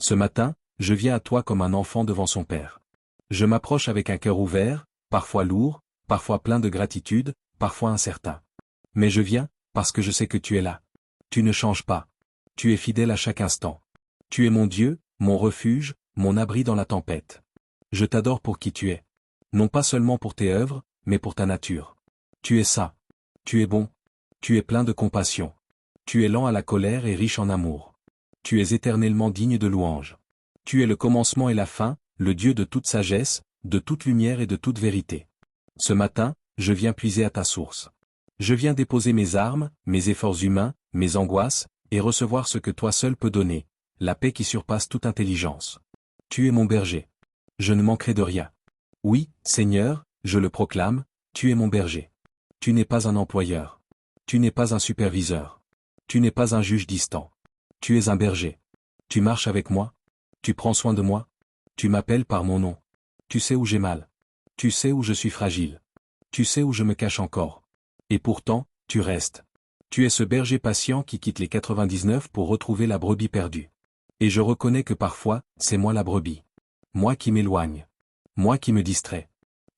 Ce matin, je viens à toi comme un enfant devant son père. Je m'approche avec un cœur ouvert, parfois lourd, parfois plein de gratitude, parfois incertain. Mais je viens, parce que je sais que tu es là. Tu ne changes pas. Tu es fidèle à chaque instant. Tu es mon Dieu, mon refuge, mon abri dans la tempête. Je t'adore pour qui tu es. Non pas seulement pour tes œuvres, mais pour ta nature. Tu es ça. Tu es bon. Tu es plein de compassion. Tu es lent à la colère et riche en amour. Tu es éternellement digne de louange. Tu es le commencement et la fin, le Dieu de toute sagesse, de toute lumière et de toute vérité. Ce matin, je viens puiser à ta source. Je viens déposer mes armes, mes efforts humains, mes angoisses, et recevoir ce que toi seul peux donner, la paix qui surpasse toute intelligence. Tu es mon berger. Je ne manquerai de rien. Oui, Seigneur, je le proclame, tu es mon berger. Tu n'es pas un employeur. Tu n'es pas un superviseur. Tu n'es pas un juge distant. Tu es un berger. Tu marches avec moi. Tu prends soin de moi. Tu m'appelles par mon nom. Tu sais où j'ai mal. Tu sais où je suis fragile. Tu sais où je me cache encore. Et pourtant, tu restes. Tu es ce berger patient qui quitte les 99 pour retrouver la brebis perdue. Et je reconnais que parfois, c'est moi la brebis. Moi qui m'éloigne. Moi qui me distrais.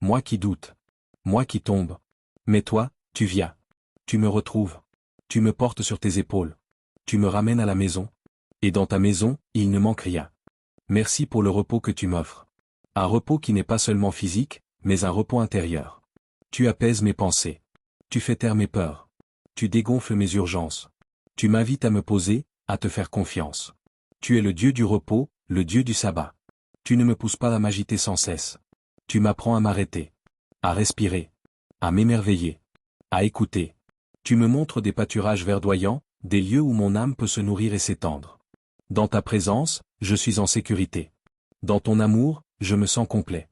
Moi qui doute. Moi qui tombe. Mais toi, tu viens. Tu me retrouves. Tu me portes sur tes épaules. Tu me ramènes à la maison. Et dans ta maison, il ne manque rien. Merci pour le repos que tu m'offres. Un repos qui n'est pas seulement physique, mais un repos intérieur. Tu apaises mes pensées. Tu fais taire mes peurs. Tu dégonfles mes urgences. Tu m'invites à me poser, à te faire confiance. Tu es le Dieu du repos, le Dieu du sabbat. Tu ne me pousses pas à m'agiter sans cesse. Tu m'apprends à m'arrêter. À respirer. À m'émerveiller. À écouter. Tu me montres des pâturages verdoyants, des lieux où mon âme peut se nourrir et s'étendre. Dans ta présence, je suis en sécurité. Dans ton amour, je me sens complet.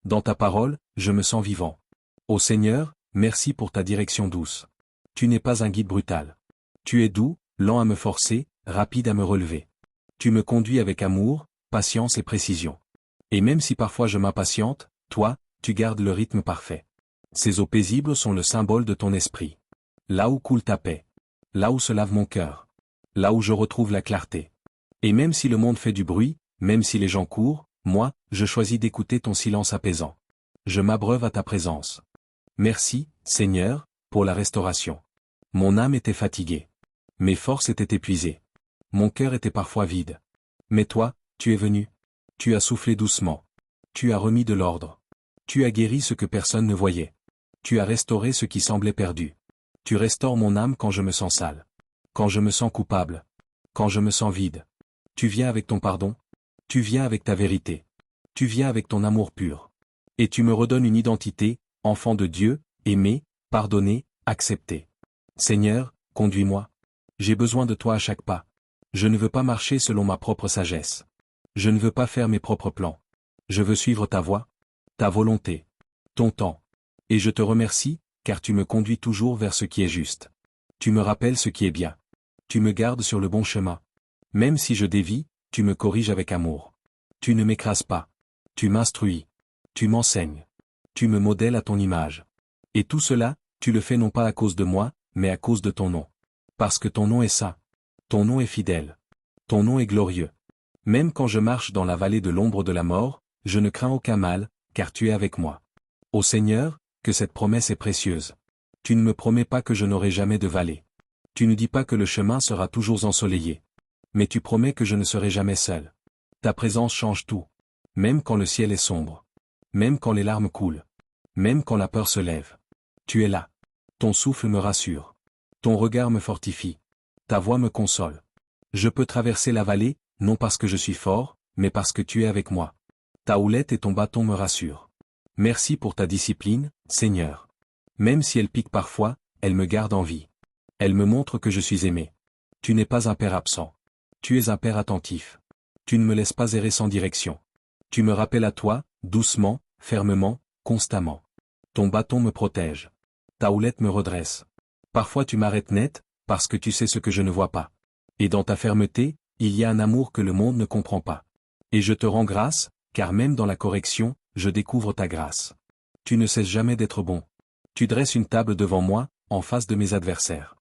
Dans ta parole, je me sens vivant. Ô Seigneur, merci pour ta direction douce. Tu n'es pas un guide brutal. Tu es doux, lent à me forcer, rapide à me relever. Tu me conduis avec amour, patience et précision. Et même si parfois je m'impatiente, toi, tu gardes le rythme parfait. Ces eaux paisibles sont le symbole de ton esprit. Là où coule ta paix. Là où se lave mon cœur. Là où je retrouve la clarté. Et même si le monde fait du bruit, même si les gens courent, moi, je choisis d'écouter ton silence apaisant. Je m'abreuve à ta présence. Merci, Seigneur, pour la restauration. Mon âme était fatiguée. Mes forces étaient épuisées. Mon cœur était parfois vide. Mais toi, tu es venu. Tu as soufflé doucement. Tu as remis de l'ordre. Tu as guéri ce que personne ne voyait. Tu as restauré ce qui semblait perdu. Tu restaures mon âme quand je me sens sale. Quand je me sens coupable. Quand je me sens vide. Tu viens avec ton pardon. Tu viens avec ta vérité. Tu viens avec ton amour pur. Et tu me redonnes une identité, enfant de Dieu, aimé, pardonné, accepté. Seigneur, conduis-moi. J'ai besoin de toi à chaque pas. Je ne veux pas marcher selon ma propre sagesse. Je ne veux pas faire mes propres plans. Je veux suivre ta voie, ta volonté, ton temps. Et je te remercie, car tu me conduis toujours vers ce qui est juste. Tu me rappelles ce qui est bien. Tu me gardes sur le bon chemin. Même si je dévie, tu me corriges avec amour. Tu ne m'écrases pas. Tu m'instruis. Tu m'enseignes. Tu me modèles à ton image. Et tout cela, tu le fais non pas à cause de moi, mais à cause de ton nom. Parce que ton nom est saint. Ton nom est fidèle. Ton nom est glorieux. Même quand je marche dans la vallée de l'ombre de la mort, je ne crains aucun mal, car tu es avec moi. Ô Seigneur, que cette promesse est précieuse. Tu ne me promets pas que je n'aurai jamais de vallée. Tu ne dis pas que le chemin sera toujours ensoleillé. Mais tu promets que je ne serai jamais seul. Ta présence change tout. Même quand le ciel est sombre. Même quand les larmes coulent. Même quand la peur se lève. Tu es là. Ton souffle me rassure. Ton regard me fortifie. Ta voix me console. Je peux traverser la vallée, non parce que je suis fort, mais parce que tu es avec moi. Ta houlette et ton bâton me rassurent. Merci pour ta discipline, Seigneur. Même si elle pique parfois, elle me garde en vie. Elle me montre que je suis aimé. Tu n'es pas un père absent. Tu es un père attentif. Tu ne me laisses pas errer sans direction. Tu me rappelles à toi, doucement, fermement, constamment. Ton bâton me protège. Ta houlette me redresse. Parfois tu m'arrêtes net, parce que tu sais ce que je ne vois pas. Et dans ta fermeté, il y a un amour que le monde ne comprend pas. Et je te rends grâce, car même dans la correction, je découvre ta grâce. Tu ne cesses jamais d'être bon. Tu dresses une table devant moi, en face de mes adversaires.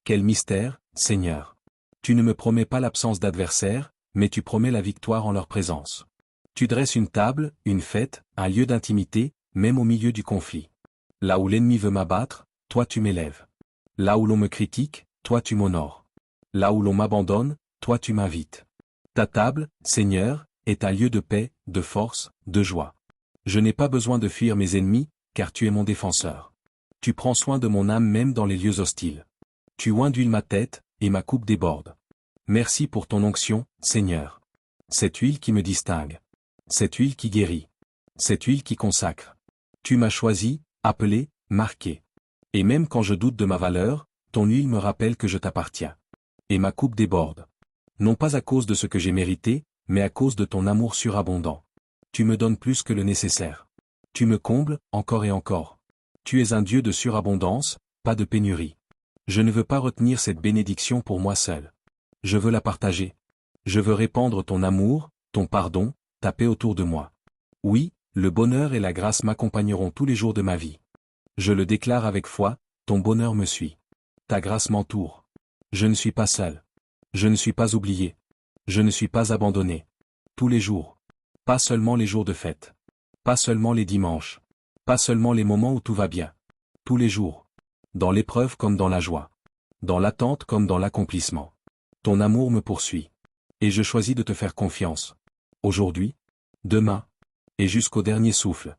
Quel mystère, Seigneur. Tu ne me promets pas l'absence d'adversaires, mais tu promets la victoire en leur présence. Tu dresses une table, une fête, un lieu d'intimité, même au milieu du conflit. Là où l'ennemi veut m'abattre, toi tu m'élèves. Là où l'on me critique, toi tu m'honores. Là où l'on m'abandonne, toi tu m'invites. Ta table, Seigneur, est un lieu de paix, de force, de joie. Je n'ai pas besoin de fuir mes ennemis, car tu es mon défenseur. Tu prends soin de mon âme même dans les lieux hostiles. Tu oins d'huile ma tête, et ma coupe déborde. Merci pour ton onction, Seigneur. Cette huile qui me distingue. Cette huile qui guérit. Cette huile qui consacre. Tu m'as choisi, appelé, marqué. Et même quand je doute de ma valeur, ton huile me rappelle que je t'appartiens. Et ma coupe déborde. Non pas à cause de ce que j'ai mérité, mais à cause de ton amour surabondant. Tu me donnes plus que le nécessaire. Tu me combles, encore et encore. Tu es un Dieu de surabondance, pas de pénurie. Je ne veux pas retenir cette bénédiction pour moi seul. Je veux la partager. Je veux répandre ton amour, ton pardon, ta paix autour de moi. Oui, le bonheur et la grâce m'accompagneront tous les jours de ma vie. Je le déclare avec foi, ton bonheur me suit. Ta grâce m'entoure. Je ne suis pas seul. Je ne suis pas oublié. Je ne suis pas abandonné. Tous les jours. Pas seulement les jours de fête. Pas seulement les dimanches. Pas seulement les moments où tout va bien. Tous les jours. Dans l'épreuve comme dans la joie. Dans l'attente comme dans l'accomplissement. Ton amour me poursuit. Et je choisis de te faire confiance. Aujourd'hui, demain, et jusqu'au dernier souffle.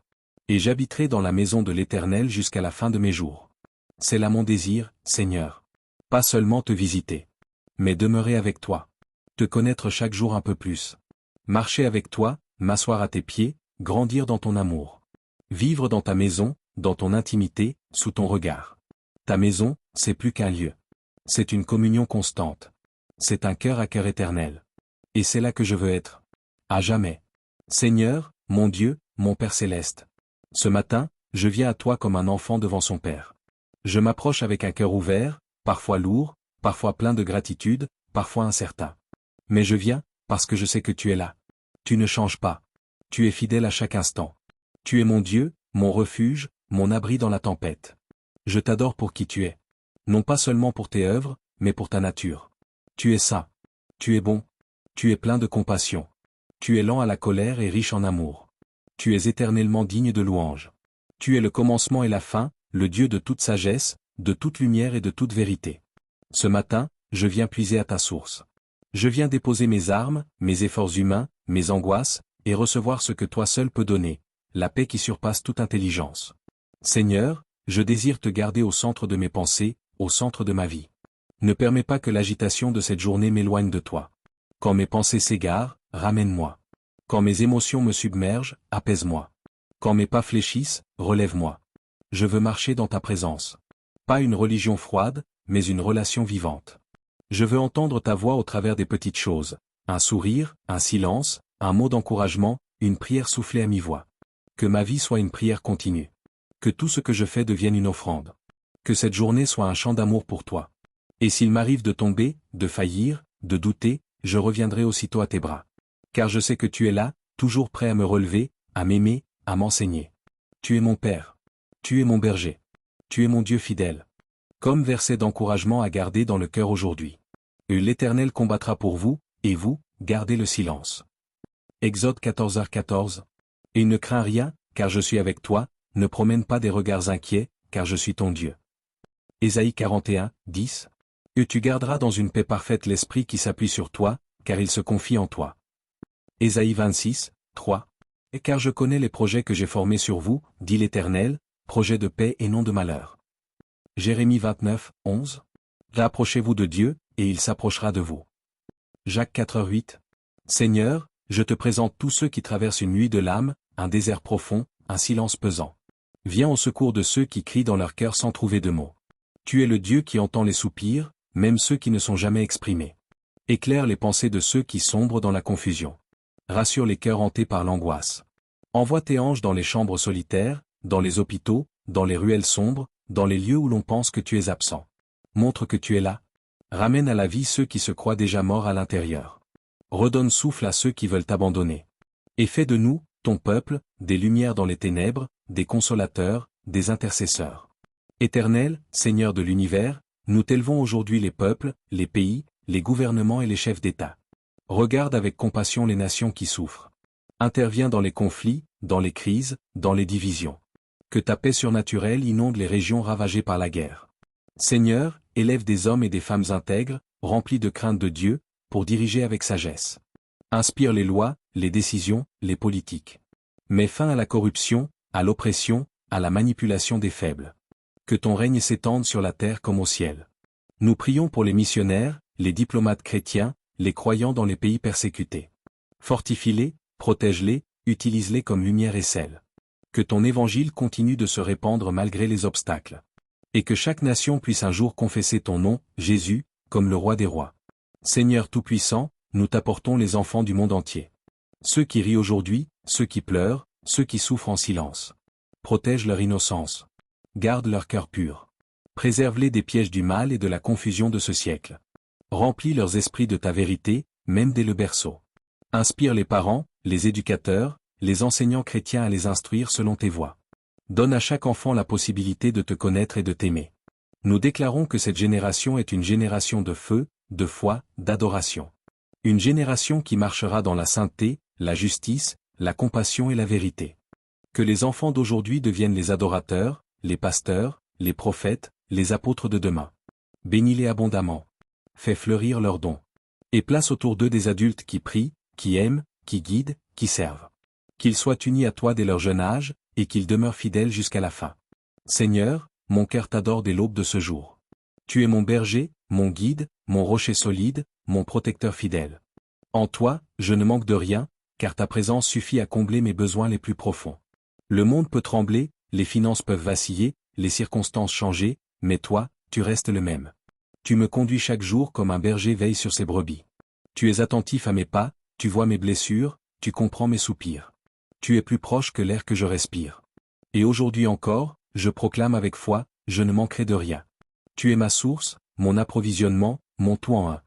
Et j'habiterai dans la maison de l'Éternel jusqu'à la fin de mes jours. C'est là mon désir, Seigneur. Pas seulement te visiter. Mais demeurer avec toi. Te connaître chaque jour un peu plus. Marcher avec toi, m'asseoir à tes pieds, grandir dans ton amour. Vivre dans ta maison, dans ton intimité, sous ton regard. Ta maison, c'est plus qu'un lieu. C'est une communion constante. C'est un cœur à cœur éternel. Et c'est là que je veux être. À jamais. Seigneur, mon Dieu, mon Père céleste. Ce matin, je viens à toi comme un enfant devant son Père. Je m'approche avec un cœur ouvert, parfois lourd, parfois plein de gratitude, parfois incertain. Mais je viens, parce que je sais que tu es là. Tu ne changes pas. Tu es fidèle à chaque instant. Tu es mon Dieu, mon refuge, mon abri dans la tempête. Je t'adore pour qui tu es. Non pas seulement pour tes œuvres, mais pour ta nature. Tu es saint. Tu es bon. Tu es plein de compassion. Tu es lent à la colère et riche en amour. Tu es éternellement digne de louange. Tu es le commencement et la fin, le Dieu de toute sagesse, de toute lumière et de toute vérité. Ce matin, je viens puiser à ta source. Je viens déposer mes armes, mes efforts humains, mes angoisses, et recevoir ce que toi seul peux donner, la paix qui surpasse toute intelligence. Seigneur, je désire te garder au centre de mes pensées, au centre de ma vie. Ne permets pas que l'agitation de cette journée m'éloigne de toi. Quand mes pensées s'égarent, ramène-moi. Quand mes émotions me submergent, apaise-moi. Quand mes pas fléchissent, relève-moi. Je veux marcher dans ta présence. Pas une religion froide, mais une relation vivante. Je veux entendre ta voix au travers des petites choses, un sourire, un silence, un mot d'encouragement, une prière soufflée à mi-voix. Que ma vie soit une prière continue. Que tout ce que je fais devienne une offrande. Que cette journée soit un chant d'amour pour toi. Et s'il m'arrive de tomber, de faillir, de douter, je reviendrai aussitôt à tes bras. Car je sais que tu es là, toujours prêt à me relever, à m'aimer, à m'enseigner. Tu es mon Père. Tu es mon berger. Tu es mon Dieu fidèle. Comme verset d'encouragement à garder dans le cœur aujourd'hui. Et l'Éternel combattra pour vous, et vous, gardez le silence. Exode 14h14. Et ne crains rien, car je suis avec toi, ne promène pas des regards inquiets, car je suis ton Dieu. Ésaïe 41, 10. Et tu garderas dans une paix parfaite l'esprit qui s'appuie sur toi, car il se confie en toi. Ésaïe 26, 3. Et car je connais les projets que j'ai formés sur vous, dit l'Éternel, projets de paix et non de malheur. Jérémie 29, 11. Rapprochez-vous de Dieu, et il s'approchera de vous. Jacques 4h8. Seigneur, je te présente tous ceux qui traversent une nuit de l'âme, un désert profond, un silence pesant. Viens au secours de ceux qui crient dans leur cœur sans trouver de mots. Tu es le Dieu qui entend les soupirs, même ceux qui ne sont jamais exprimés. Éclaire les pensées de ceux qui sombrent dans la confusion. Rassure les cœurs hantés par l'angoisse. Envoie tes anges dans les chambres solitaires, dans les hôpitaux, dans les ruelles sombres, dans les lieux où l'on pense que tu es absent. Montre que tu es là. Ramène à la vie ceux qui se croient déjà morts à l'intérieur. Redonne souffle à ceux qui veulent t'abandonner. Et fais de nous, ton peuple, des lumières dans les ténèbres, des consolateurs, des intercesseurs. Éternel, Seigneur de l'univers, nous t'élevons aujourd'hui les peuples, les pays, les gouvernements et les chefs d'État. Regarde avec compassion les nations qui souffrent. Interviens dans les conflits, dans les crises, dans les divisions. Que ta paix surnaturelle inonde les régions ravagées par la guerre. Seigneur, élève des hommes et des femmes intègres, remplis de crainte de Dieu, pour diriger avec sagesse. Inspire les lois, les décisions, les politiques. Mets fin à la corruption, à l'oppression, à la manipulation des faibles. Que ton règne s'étende sur la terre comme au ciel. Nous prions pour les missionnaires, les diplomates chrétiens, les croyants dans les pays persécutés. Fortifie-les, protège-les, utilise-les comme lumière et sel. Que ton évangile continue de se répandre malgré les obstacles. Et que chaque nation puisse un jour confesser ton nom, Jésus, comme le roi des rois. Seigneur Tout-Puissant, nous t'apportons les enfants du monde entier. Ceux qui rient aujourd'hui, ceux qui pleurent, ceux qui souffrent en silence. Protège leur innocence. Garde leur cœur pur. Préserve-les des pièges du mal et de la confusion de ce siècle. Remplis leurs esprits de ta vérité, même dès le berceau. Inspire les parents, les éducateurs, les enseignants chrétiens à les instruire selon tes voies. Donne à chaque enfant la possibilité de te connaître et de t'aimer. Nous déclarons que cette génération est une génération de feu, de foi, d'adoration. Une génération qui marchera dans la sainteté, la justice, la compassion et la vérité. Que les enfants d'aujourd'hui deviennent les adorateurs, les pasteurs, les prophètes, les apôtres de demain. Bénis-les abondamment. Fais fleurir leurs dons. Et place autour d'eux des adultes qui prient, qui aiment, qui guident, qui servent. Qu'ils soient unis à toi dès leur jeune âge, et qu'ils demeurent fidèles jusqu'à la fin. Seigneur, mon cœur t'adore dès l'aube de ce jour. Tu es mon berger, mon guide, mon rocher solide, mon protecteur fidèle. En toi, je ne manque de rien, car ta présence suffit à combler mes besoins les plus profonds. Le monde peut trembler, les finances peuvent vaciller, les circonstances changer, mais toi, tu restes le même. Tu me conduis chaque jour comme un berger veille sur ses brebis. Tu es attentif à mes pas, tu vois mes blessures, tu comprends mes soupirs. Tu es plus proche que l'air que je respire. Et aujourd'hui encore, je proclame avec foi, je ne manquerai de rien. Tu es ma source, mon approvisionnement, mon tout en un.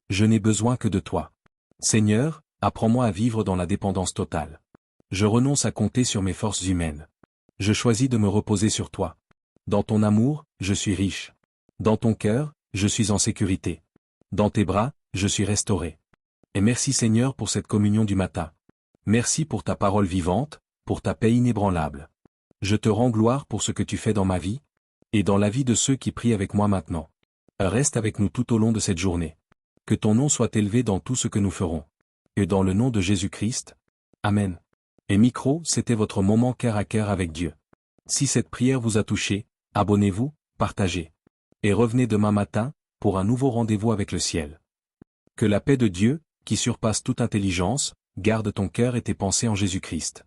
Je n'ai besoin que de toi. Seigneur, apprends-moi à vivre dans la dépendance totale. Je renonce à compter sur mes forces humaines. Je choisis de me reposer sur toi. Dans ton amour, je suis riche. Dans ton cœur, je suis en sécurité. Dans tes bras, je suis restauré. Et merci Seigneur pour cette communion du matin. Merci pour ta parole vivante, pour ta paix inébranlable. Je te rends gloire pour ce que tu fais dans ma vie, et dans la vie de ceux qui prient avec moi maintenant. Reste avec nous tout au long de cette journée. Que ton nom soit élevé dans tout ce que nous ferons. Et dans le nom de Jésus-Christ. Amen. Et micro, c'était votre moment cœur à cœur avec Dieu. Si cette prière vous a touché, abonnez-vous, partagez. Et revenez demain matin, pour un nouveau rendez-vous avec le ciel. Que la paix de Dieu, qui surpasse toute intelligence, garde ton cœur et tes pensées en Jésus-Christ.